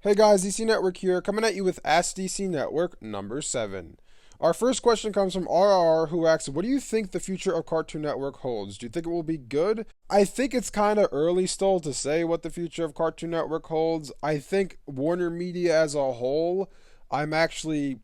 Hey guys, DC Network here, coming at you with Ask DC Network number 7. Our first question comes from RR, who asks, what do you think the future of Cartoon Network holds? Do you think it will be good? I think it's kind of early still to say what the future of Cartoon Network holds. I think Warner Media as a whole, I'm actually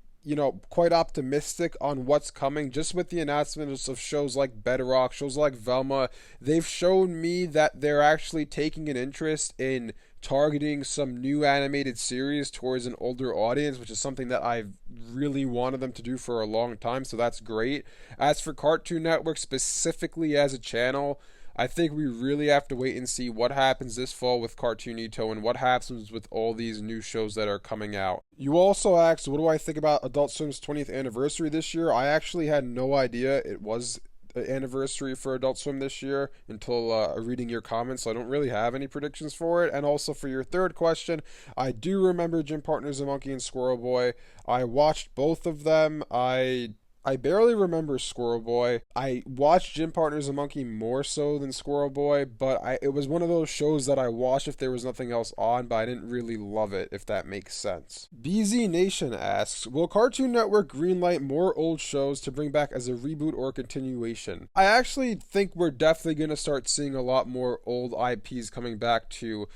quite optimistic on what's coming just with the announcements of shows like Bedrock, shows like Velma. They've shown me that they're actually taking an interest in targeting some new animated series towards an older audience, which is something that I've really wanted them to do for a long time, so that's great. As for Cartoon Network specifically as a channel, I think we really have to wait and see what happens this fall with Cartoonito and what happens with all these new shows that are coming out. You also asked, what do I think about Adult Swim's 20th anniversary this year? I actually had no idea it was an anniversary for Adult Swim this year until reading your comments, so I don't really have any predictions for it. And also for your third question, I do remember Gym Partners, a Monkey and Squirrel Boy. I watched both of them. I barely remember Squirrel Boy. I watched Gym Partners, a Monkey more so than Squirrel Boy, but it was one of those shows that I watched if there was nothing else on, but I didn't really love it, if that makes sense. BZ Nation asks, will Cartoon Network greenlight more old shows to bring back as a reboot or continuation? I actually think we're definitely going to start seeing a lot more old IPs coming back to,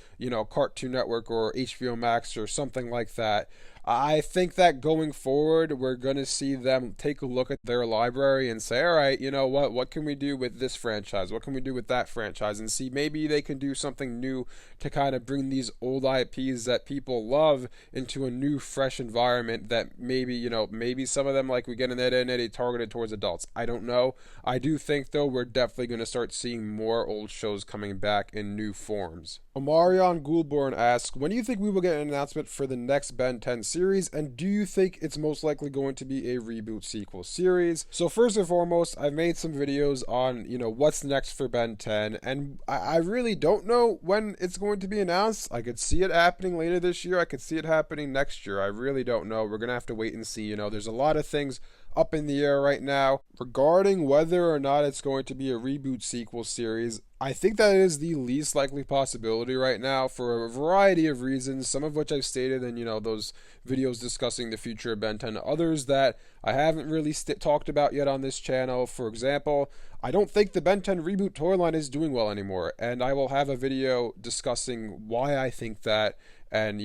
Cartoon Network or HBO Max or something like that. I think that going forward, we're going to see them take a look at their library and say, all right, what can we do with this franchise? What can we do with that franchise? And see, maybe they can do something new to kind of bring these old IPs that people love into a new, fresh environment that maybe some of them, like we get in that NA, targeted towards adults. I don't know. I do think, though, we're definitely going to start seeing more old shows coming back in new forms. Omarion Goulborn asks, when do you think we will get an announcement for the next Ben 10 series, and do you think it's most likely going to be a reboot sequel series? So first and foremost, I've made some videos on, what's next for Ben 10, and I really don't know when it's going to be announced. I could see it happening later this year. I could see it happening next year. I really don't know. We're going to have to wait and see. There's a lot of things up in the air right now regarding whether or not it's going to be a reboot sequel series. I think that is the least likely possibility right now for a variety of reasons, some of which I've stated in, those videos discussing the future of Ben 10, others that I haven't really talked about yet on this channel. For example, I don't think the Ben 10 reboot toy line is doing well anymore, and I will have a video discussing why I think that. And,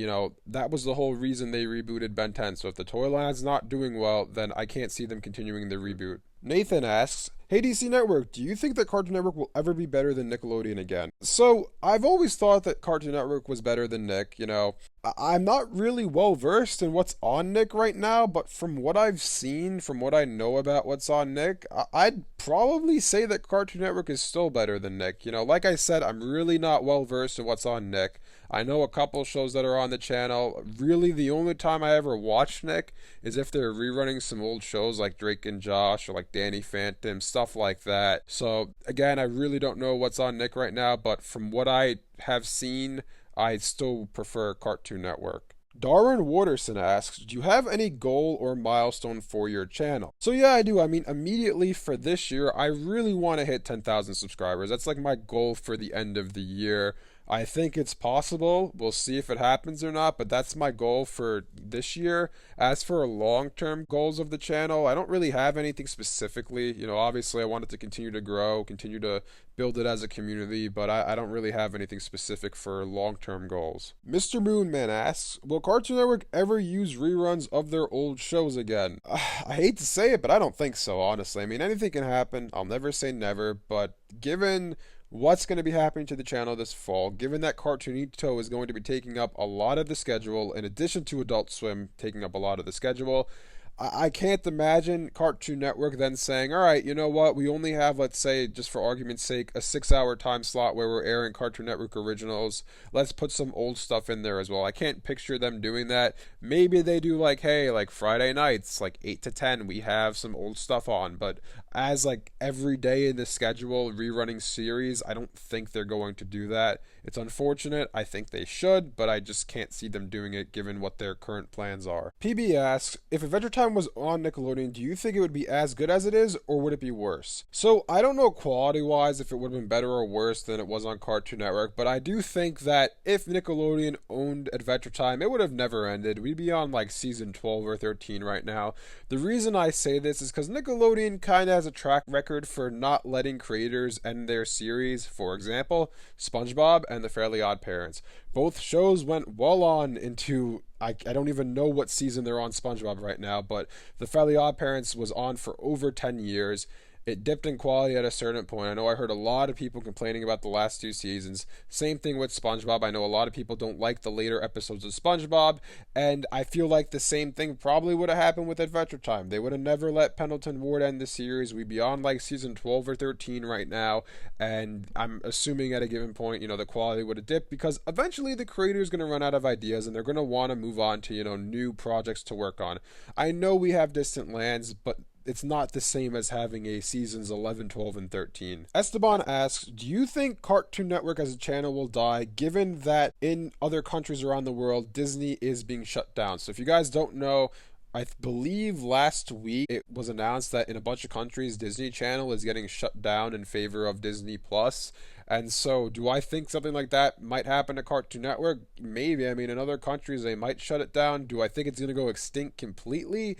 that was the whole reason they rebooted Ben 10. So if the toy line's not doing well, then I can't see them continuing the reboot. Nathan asks, hey DC Network, do you think that Cartoon Network will ever be better than Nickelodeon again? So, I've always thought that Cartoon Network was better than Nick, I'm not really well versed in what's on Nick right now, but from what I've seen, from what I know about what's on Nick, I'd probably say that Cartoon Network is still better than Nick. Like I said, I'm really not well versed in what's on Nick. I know a couple shows that are on the channel. Really, the only time I ever watch Nick is if they're rerunning some old shows like Drake and Josh or like Danny Phantom, stuff like that. So, again, I really don't know what's on Nick right now, but from what I have seen, I still prefer Cartoon Network. Darwin Waterson asks, do you have any goal or milestone for your channel? So yeah, I do. Immediately for this year, I really want to hit 10,000 subscribers. That's like my goal for the end of the year. I think it's possible. We'll see if it happens or not, but that's my goal for this year. As for long-term goals of the channel, I don't really have anything specifically. Obviously I want it to continue to grow, continue to build it as a community, but I don't really have anything specific for long-term goals. Mr. Moonman asks, will Cartoon Network ever use reruns of their old shows again? I hate to say it, but I don't think so, honestly. Anything can happen. I'll never say never, but given what's going to be happening to the channel this fall, given that Cartoonito is going to be taking up a lot of the schedule, in addition to Adult Swim taking up a lot of the schedule, I can't imagine Cartoon Network then saying, all right, you know what, we only have, let's say, just for argument's sake, a 6-hour time slot where we're airing Cartoon Network originals. Let's put some old stuff in there as well. I can't picture them doing that. Maybe they do like, hey, like Friday nights, like 8 to 10, we have some old stuff on, but as like every day in the schedule rerunning series. I don't think they're going to do that. It's unfortunate. I think they should, but I just can't see them doing it given what their current plans are. PB asks, if Adventure Time was on Nickelodeon, do you think it would be as good as it is, or would it be worse? So I don't know quality wise if it would have been better or worse than it was on Cartoon Network, but I do think that if Nickelodeon owned Adventure Time, it would have never ended. We'd be on like season 12 or 13 right now. The reason I say this is because Nickelodeon kind of has a track record for not letting creators end their series. For example, SpongeBob and The Fairly Odd Parents. Both shows went well on into, I don't even know what season they're on SpongeBob right now, but The Fairly Odd Parents was on for over 10 years. It dipped in quality at a certain point. I know I heard a lot of people complaining about the last 2 seasons. Same thing with SpongeBob. I know a lot of people don't like the later episodes of SpongeBob, and I feel like the same thing probably would have happened with Adventure Time. They would have never let Pendleton Ward end the series. We'd be on like season 12 or 13 right now, and I'm assuming at a given point, the quality would have dipped because eventually the creator is going to run out of ideas and they're going to want to move on to, new projects to work on. I know we have Distant Lands, but it's not the same as having a seasons 11, 12, and 13. Esteban asks, do you think Cartoon Network as a channel will die given that in other countries around the world, Disney is being shut down? So if you guys don't know, I believe last week it was announced that in a bunch of countries, Disney Channel is getting shut down in favor of Disney Plus. And so do I think something like that might happen to Cartoon Network? Maybe. I mean, in other countries, they might shut it down. Do I think it's going to go extinct completely?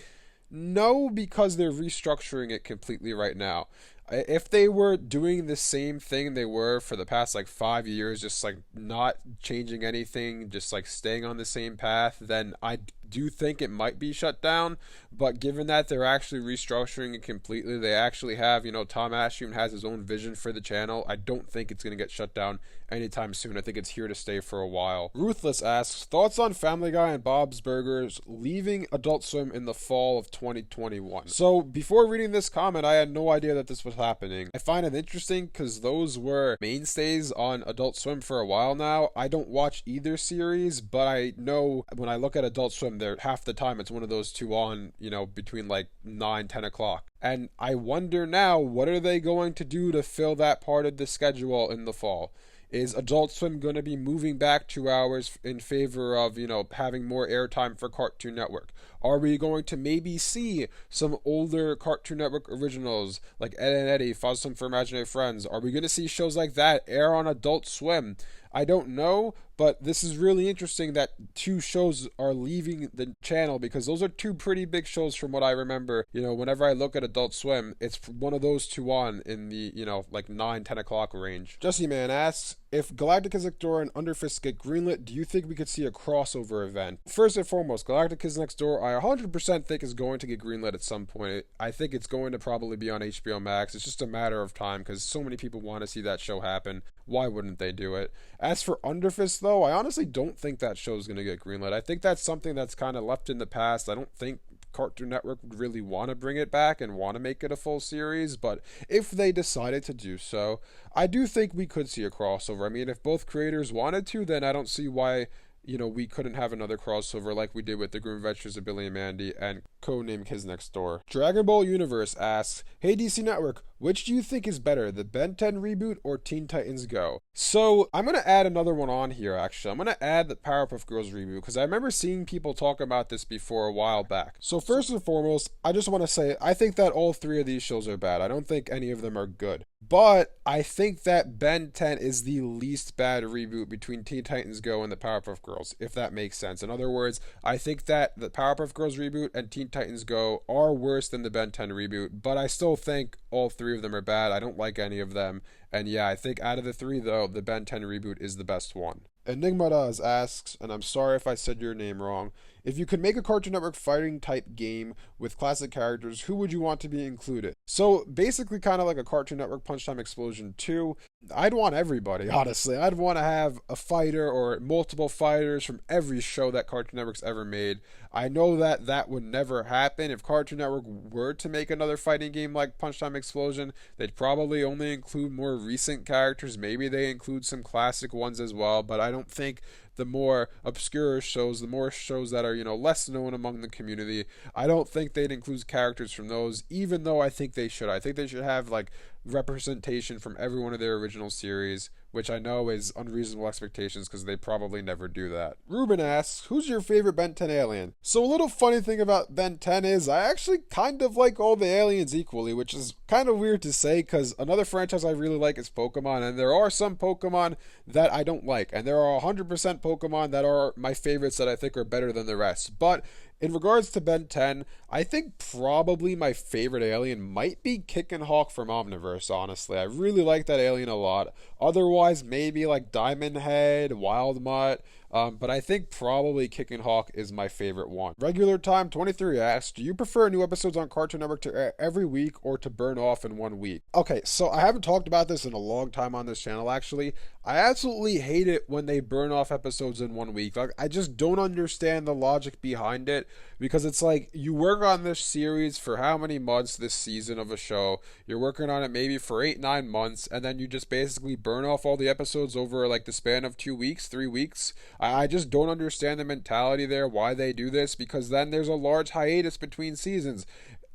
No, because they're restructuring it completely right now. If they were doing the same thing they were for the past like 5 years, just like not changing anything, just like staying on the same path, then I do think it might be shut down. But given that they're actually restructuring it completely, they actually have, Tom Ashman has his own vision for the channel. I don't think it's going to get shut down anytime soon. I think it's here to stay for a while. Ruthless asks, thoughts on Family Guy and Bob's Burgers leaving Adult Swim in the fall of 2021. So before reading this comment, I had no idea that this was happening. I find it interesting because those were mainstays on Adult Swim for a while now. I don't watch either series, but I know when I look at Adult Swim, they're half the time it's one of those two on, between like 9-10 o'clock. And I wonder now, what are they going to do to fill that part of the schedule in the fall? Is Adult Swim going to be moving back 2 hours in favor of, having more airtime for Cartoon Network? Are we going to maybe see some older Cartoon Network originals like Ed and Eddie, Fawsome for Imaginary Friends? Are we going to see shows like that air on Adult Swim? I don't know, but this is really interesting that 2 shows are leaving the channel because those are 2 pretty big shows from what I remember. Whenever I look at Adult Swim, it's one of those 2 on in the, like 9-10 o'clock range. Jesse Man asks, if Galacticus Next Door and Underfist get greenlit, do you think we could see a crossover event? First and foremost, Galacticus Next Door, I 100% think is going to get greenlit at some point. I think it's going to probably be on HBO Max. It's just a matter of time because so many people want to see that show happen. Why wouldn't they do it? As for Underfist, though, I honestly don't think that show is going to get greenlit. I think that's something that's kind of left in the past. I don't think Cartoon Network would really want to bring it back and want to make it a full series, but if they decided to do so, I do think we could see a crossover. I mean, if both creators wanted to, then I don't see why we couldn't have another crossover like we did with The Grim Adventures of Billy and Mandy and Codename Kids Next Door. Dragon Ball Universe asks, hey DC Network, which do you think is better, the Ben 10 reboot or Teen Titans Go? So I'm going to add another one on here, actually. I'm going to add the Powerpuff Girls reboot because I remember seeing people talk about this before a while back. So first and foremost, I just want to say I think that all 3 of these shows are bad. I don't think any of them are good. But I think that Ben 10 is the least bad reboot between Teen Titans Go and the Powerpuff Girls, if that makes sense. In other words, I think that the Powerpuff Girls reboot and Teen Titans Go are worse than the Ben 10 reboot, but I still think all 3 of them are bad. I don't like any of them. And yeah, I think out of the 3, though, the Ben 10 reboot is the best one. Enigma Does asks, and I'm sorry if I said your name wrong, if you could make a Cartoon Network fighting type game with classic characters, who would you want to be included? So basically kind of like a Cartoon Network Punch Time Explosion 2, I'd want everybody, honestly. I'd want to have a fighter or multiple fighters from every show that Cartoon Network's ever made. I know that that would never happen. If Cartoon Network were to make another fighting game like Punch Time Explosion, they'd probably only include more recent characters. Maybe they include some classic ones as well, but I don't think the more obscure shows, the more shows that are, less known among the community. I don't think they'd include characters from those, even though I think they should. I think they should have like representation from every one of their original series, which I know is unreasonable expectations because they probably never do that. Ruben asks, who's your favorite Ben 10 alien? So a little funny thing about Ben 10 is I actually kind of like all the aliens equally, which is kind of weird to say because another franchise I really like is Pokemon, and there are some Pokemon that I don't like, and there are 100% Pokemon that are my favorites that I think are better than the rest. But in regards to Ben 10, I think probably my favorite alien might be Kickin' Hawk from Omniverse, honestly. I really like that alien a lot. Otherwise, maybe like Diamond Head, Wild Mutt, but I think probably Kickin' Hawk is my favorite one. Regular Time 23 asks, do you prefer new episodes on Cartoon Network to air every week or to burn off in 1 week? Okay, so I haven't talked about this in a long time on this channel, actually. I absolutely hate it when they burn off episodes in 1 week. Like, I just don't understand the logic behind it, because it's like you work on this series for how many months this season of a show. You're working on it maybe for 8-9 months, and then you just basically burn off all the episodes over like the span of 2 weeks, 3 weeks. I just don't understand the mentality there, why they do this, because then there's a large hiatus between seasons.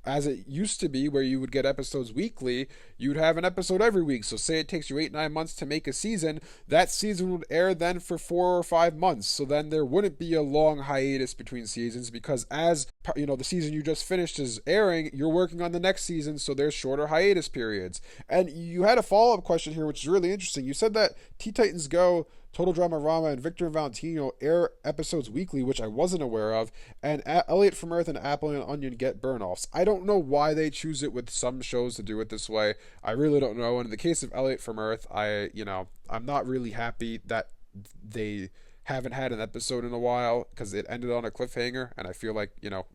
As it used to be, where you would get episodes weekly, you'd have an episode every week. So say it takes you 8-9 months to make a season, that season would air then for 4 or 5 months. So then there wouldn't be a long hiatus between seasons, because as the season you just finished is airing, you're working on the next season, so there's shorter hiatus periods. And you had a follow-up question here, which is really interesting. You said that Teen Titans Go, Total Drama Rama, and Victor and Valentino air episodes weekly, which I wasn't aware of, and Elliot from Earth and Apple and Onion get burn-offs. I don't know why they choose it with some shows to do it this way. I really don't know. And in the case of Elliot from Earth, I'm not really happy that they haven't had an episode in a while, because it ended on a cliffhanger, and I feel like,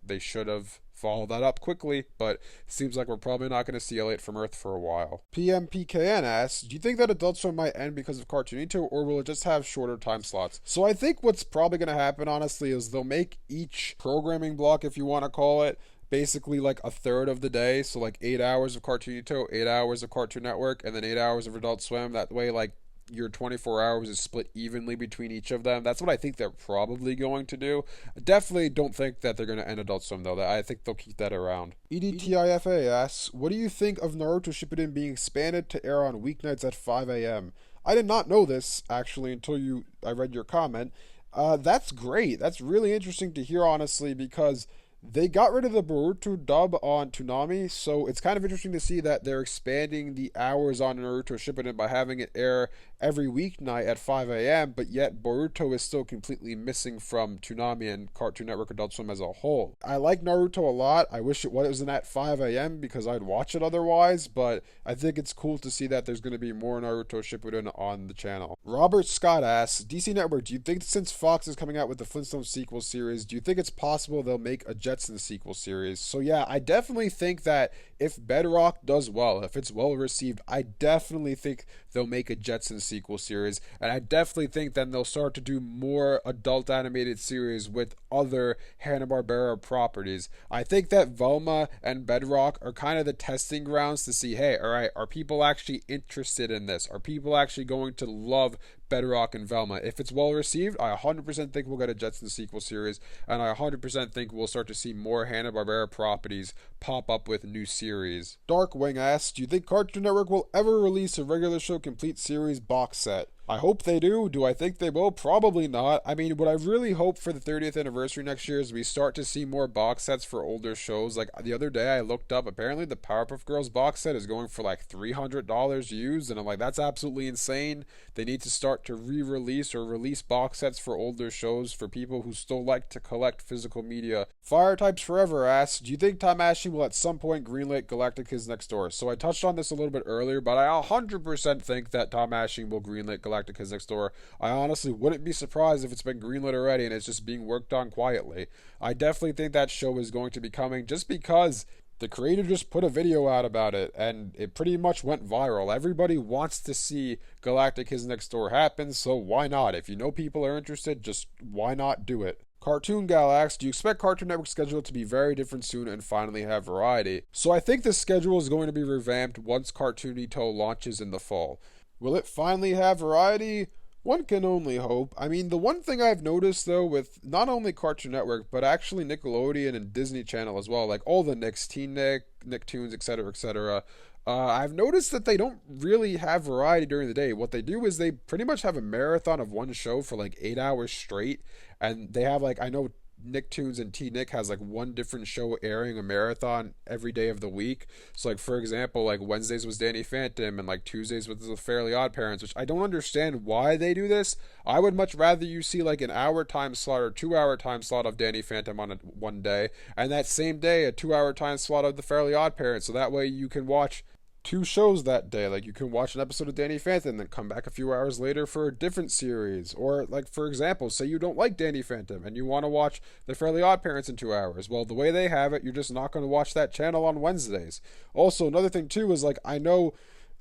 they should have follow that up quickly, but it seems like we're probably not going to see Elliot from Earth for a while. PMPKN asks, do you think that Adult Swim might end because of Cartoonito, or will it just have shorter time slots? So I think what's probably going to happen, honestly, is they'll make each programming block, if you want to call it, basically like a third of the day. So like 8 hours of Cartoonito, 8 hours of Cartoon Network, and then 8 hours of Adult Swim. That way, like, your 24 hours is split evenly between each of them. That's what I think they're probably going to do. I definitely don't think that they're going to end Adult Swim, though. I think they'll keep that around. EDTIFA asks, what do you think of Naruto Shippuden being expanded to air on weeknights at 5 a.m.? I did not know this, actually, until I read your comment. That's great. That's really interesting to hear, honestly, because they got rid of the Boruto dub on Toonami, so it's kind of interesting to see that they're expanding the hours on Naruto Shippuden by having it air every weeknight at 5 a.m., but yet Boruto is still completely missing from Toonami and Cartoon Network Adult Swim as a whole. I like Naruto a lot. I wish it wasn't at 5 a.m. because I'd watch it otherwise, but I think it's cool to see that there's going to be more Naruto Shippuden on the channel. Robert Scott asks, DC Network, do you think since Fox is coming out with the Flintstones sequel series, do you think it's possible they'll make a Jetsons sequel series? So yeah, I definitely think that if Bedrock does well, if it's well received, I definitely think they'll make a Jetsons sequel series, and I definitely think then they'll start to do more adult animated series with other Hanna-Barbera properties. I think that Velma and Bedrock are kind of the testing grounds to see, hey, all right, are people actually interested in this? Are people actually going to love Bedrock and Velma? If it's well received, I 100% think we'll get a Jetsons sequel series, and I 100% think we'll start to see more Hanna-Barbera properties pop up with new series. Darkwing asks, do you think Cartoon Network will ever release a regular show complete series box set? I hope they do. Do I think they will? Probably not. I mean, what I really hope for the 30th anniversary next year is we start to see more box sets for older shows. Like the other day I looked up, apparently the Powerpuff Girls box set is going for like $300 used, and I'm like, that's absolutely insane. They need to start to re-release or release box sets for older shows for people who still like to collect physical media. Fire Types Forever asks, do you think Tom Ashley will at some point greenlight Galactic Kids Next Door? So I touched on this a little bit earlier, but I 100% think that Tom Ashley will greenlight Galactic Kids Next Door. I honestly wouldn't be surprised if it's been greenlit already and it's just being worked on quietly. I definitely think that show is going to be coming just because the creator just put a video out about it, and it pretty much went viral. Everybody wants to see Galactic Kids Next Door happen, so why not? If you know people are interested, just why not do it? Cartoon Gal asks, do you expect Cartoon Network's schedule to be very different soon and finally have variety? So I think the schedule is going to be revamped once Cartoonito launches in the fall. Will it finally have variety? One can only hope. I mean, the one thing I've noticed though with not only Cartoon Network, but actually Nickelodeon and Disney Channel as well, like all the Nicks, Teen Nick, Nicktoons, etc., etc. I've noticed that they don't really have variety during the day. What they do is they pretty much have a marathon of one show for like 8 hours straight, and they have like I know Nicktoons and T Nick has like one different show airing a marathon every day of the week. So like for example, like Wednesdays was Danny Phantom and like Tuesdays was the Fairly Odd Parents, which I don't understand why they do this. I would much rather you see like an hour time slot or 2 hour time slot of Danny Phantom on one day, and that same day a 2 hour time slot of the Fairly Odd Parents. So that way you can watch two shows that day. Like you can watch an episode of Danny Phantom and then come back a few hours later for a different series. Or like for example, say you don't like Danny Phantom and you want to watch The Fairly Odd Parents in 2 hours. Well, the way they have it, you're just not going to watch that channel on Wednesdays. Also, another thing too is like I know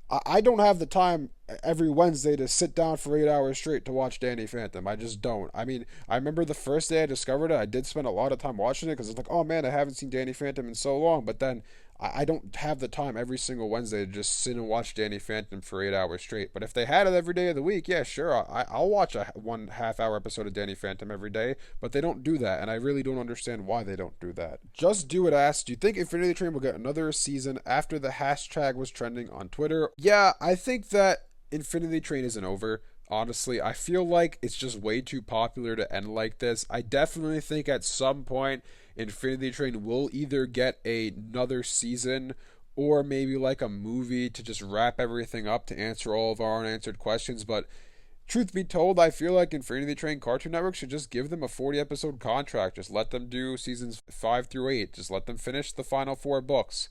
I don't have the time every Wednesday to sit down for 8 hours straight to watch Danny Phantom. I just don't. I mean, I remember the first day I discovered it, I did spend a lot of time watching it because it's like, oh man, I haven't seen Danny Phantom in so long. But then I don't have the time every single Wednesday to just sit and watch Danny Phantom for 8 hours straight. But if they had it every day of the week, yeah, sure, I'll watch a 1.5 hour episode of Danny Phantom every day. But they don't do that, and I really don't understand why they don't do that. Just Do It asks, do you think Infinity Train will get another season after the hashtag was trending on Twitter? Yeah, I think that Infinity Train isn't over. Honestly, I feel like it's just way too popular to end like this. I definitely think at some point Infinity Train will either get another season or maybe like a movie to just wrap everything up to answer all of our unanswered questions. But truth be told, I feel like Infinity Train Cartoon Network should just give them a 40 episode contract. Just let them do seasons 5 through 8. Just let them finish the final 4 books.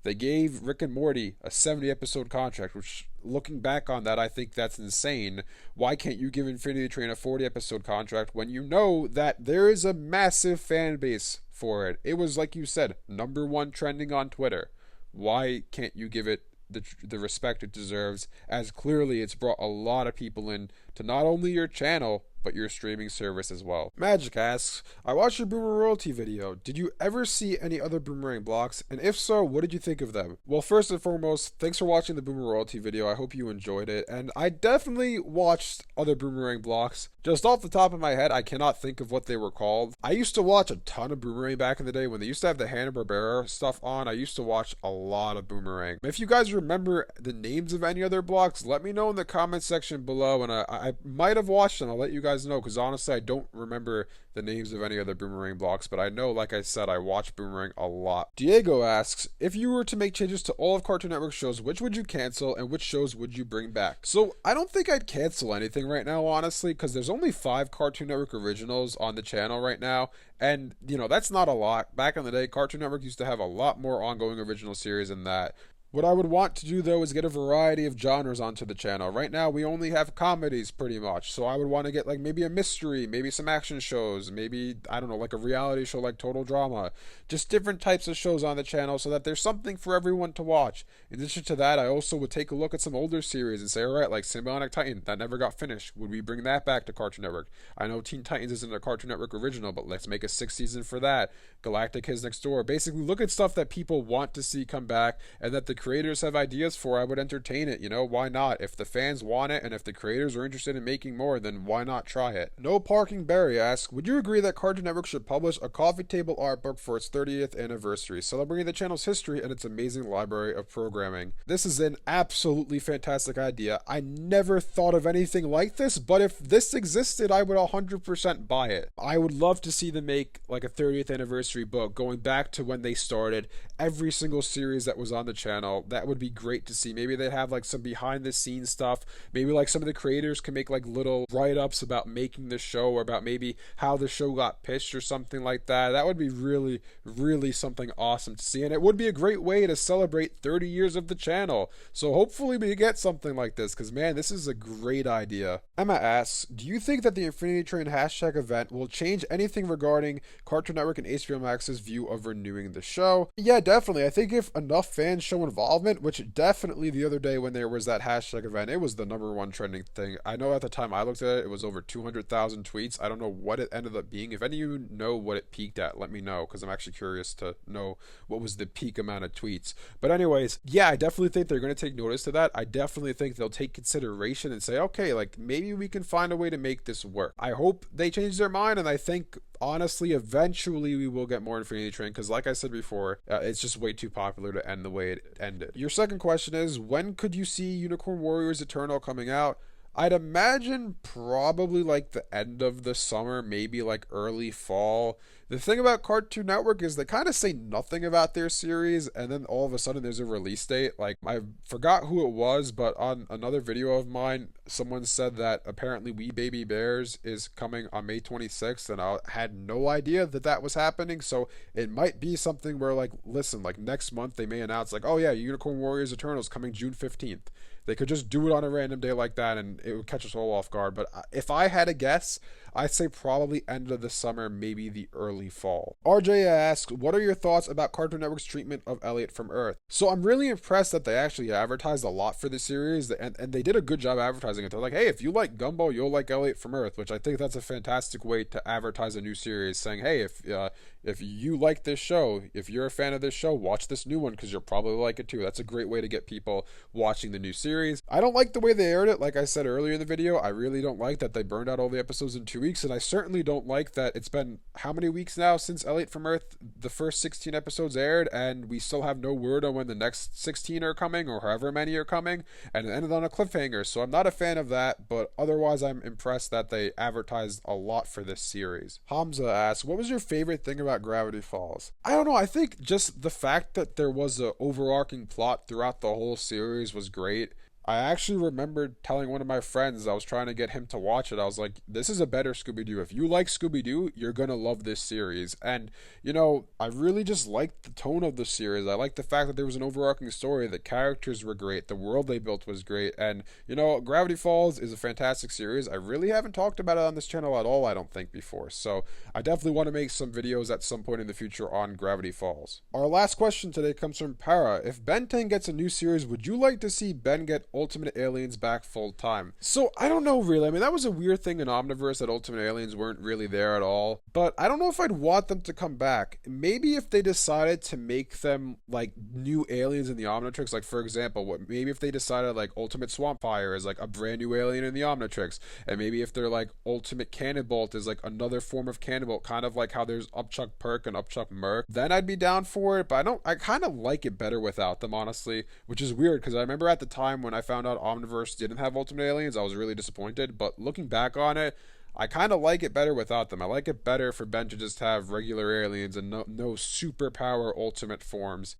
They gave Rick and Morty a 70 episode contract, which, looking back on that, I think that's insane. Why can't you give Infinity Train a 40 episode contract when you know that there is a massive fan base for it? It was, like you said, #1 trending on Twitter. Why can't you give it the respect it deserves, as clearly it's brought a lot of people in to not only your channel, but your streaming service as well. Magic asks, I watched your Boomer royalty video. Did you ever see any other Boomerang blocks? And if so, what did you think of them? Well, first and foremost, thanks for watching the Boomer royalty video. I hope you enjoyed it. And I definitely watched other Boomerang blocks. Just off the top of my head, I cannot think of what they were called. I used to watch a ton of Boomerang back in the day when they used to have the Hanna-Barbera stuff on. I used to watch a lot of Boomerang. If you guys remember the names of any other blocks, let me know in the comment section below, and I might have watched them. I'll let you guys know, because honestly I don't remember the names of any other Boomerang blocks, but I know, like I said, I watch Boomerang a lot. Diego asks, if you were to make changes to all of Cartoon Network shows, which would you cancel and which shows would you bring back? So I don't think I'd cancel anything right now, honestly, because there's only 5 Cartoon Network originals on the channel right now, and you know, that's not a lot. Back in the day, Cartoon Network used to have a lot more ongoing original series than that. What I would want to do, though, is get a variety of genres onto the channel. Right now, we only have comedies, pretty much. So I would want to get, like, maybe a mystery, maybe some action shows, maybe, I don't know, like a reality show like Total Drama. Just different types of shows on the channel so that there's something for everyone to watch. In addition to that, I also would take a look at some older series and say, alright, like Sym-Bionic Titan, that never got finished. Would we bring that back to Cartoon Network? I know Teen Titans isn't a Cartoon Network original, but let's make a 6th season for that. Galactic Kids Next Door. Basically, look at stuff that people want to see come back and that the creators have ideas for. I would entertain it, you know, why not? If the fans want it and if the creators are interested in making more, then why not try it? No Parking Barry asks, would you agree that Cartoon Network should publish a coffee table art book for its 30th anniversary, celebrating the channel's history and its amazing library of programming? This is an absolutely fantastic idea. I never thought of anything like this, but if this existed, I would 100% buy it. I would love to see them make like a 30th anniversary book going back to when they started, every single series that was on the channel. That would be great to see. Maybe they'd have like some behind the scenes stuff. Maybe like some of the creators can make like little write-ups about making the show, or about maybe how the show got pitched or something like that. That would be really, really something awesome to see, and it would be a great way to celebrate 30 years of the channel. So hopefully we get something like this, because man, this is a great idea. Emma asks, do you think that the Infinity Train hashtag event will change anything regarding Cartoon Network and HBO Max's view of renewing the show? Yeah, definitely. I think if enough fans show involvement involvement, which definitely the other day when there was that hashtag event, it was the #1 trending thing. I know at the time I looked at it, it was over 200,000 tweets. I don't know what it ended up being. If any of you know what it peaked at, let me know, because I'm actually curious to know what was the peak amount of tweets. But anyways, yeah, I definitely think they're going to take notice to that. I definitely think they'll take consideration and say, okay, like maybe we can find a way to make this work. I hope they change their mind, and I think honestly, eventually we will get more Infinity Train, because like I said before, it's just way too popular to end the way it ended. Your second question is, when could you see Unicorn Warriors Eternal coming out? I'd imagine probably like the end of the summer, maybe like early fall. The thing about Cartoon Network is they kind of say nothing about their series, and then all of a sudden there's a release date. Like, I forgot who it was, but on another video of mine, someone said that apparently We Baby Bears is coming on May 26th, and I had no idea that that was happening. So it might be something where, like, listen, like next month they may announce, like, oh yeah, Unicorn Warriors Eternals coming June 15th. They could just do it on a random day like that, and it would catch us all off guard. But if I had a guess, I'd say probably end of the summer, maybe the early fall. RJ asks, what are your thoughts about Cartoon Network's treatment of Elliot from Earth? So I'm really impressed that they actually advertised a lot for the series, and they did a good job advertising it. They're like, hey, if you like Gumball, you'll like Elliot from Earth, which I think that's a fantastic way to advertise a new series, saying, hey, if you like this show, if you're a fan of this show, watch this new one because you'll probably like it too. That's a great way to get people watching the new series. I don't like the way they aired it. Like I said earlier in the video, I really don't like that they burned out all the episodes in 2 weeks, and I certainly don't like that it's been how many weeks now since Elliot from Earth, the first 16 episodes aired, and we still have no word on when the next 16 are coming, or however many are coming, and it ended on a cliffhanger. So I'm not a fan of that, but otherwise I'm impressed that they advertised a lot for this series. Hamza asks, what was your favorite thing about Gravity Falls? I don't know, I think just the fact that there was an overarching plot throughout the whole series was great. I actually remembered telling one of my friends, I was trying to get him to watch it, I was like, this is a better Scooby-Doo. If you like Scooby-Doo, you're gonna love this series. And, you know, I really just liked the tone of the series. I liked the fact that there was an overarching story, the characters were great, the world they built was great, and, you know, Gravity Falls is a fantastic series. I really haven't talked about it on this channel at all, I don't think, before. So, I definitely want to make some videos at some point in the future on Gravity Falls. Our last question today comes from Para. If Ben 10 gets a new series, would you like to see Ben get Ultimate Aliens back full time? So I don't know really. I mean, that was a weird thing in Omniverse that Ultimate Aliens weren't really there at all. But I don't know if I'd want them to come back. Maybe if they decided to make them like new aliens in the Omnitrix, like for example, maybe if they decided like Ultimate Swampfire is like a brand new alien in the Omnitrix, and maybe if they're like Ultimate Cannonbolt is like another form of Cannonbolt, kind of like how there's Upchuck Perk and Upchuck Merc, then I'd be down for it. But I kind of like it better without them, honestly, which is weird because I remember at the time when I found out Omniverse didn't have Ultimate Aliens, I was really disappointed. But looking back on it, I kind of like it better without them. I like it better for Ben to just have regular aliens and no superpower ultimate forms.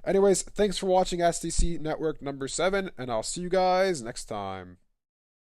Anyways, thanks for watching SDC Network number 7, and I'll see you guys next time.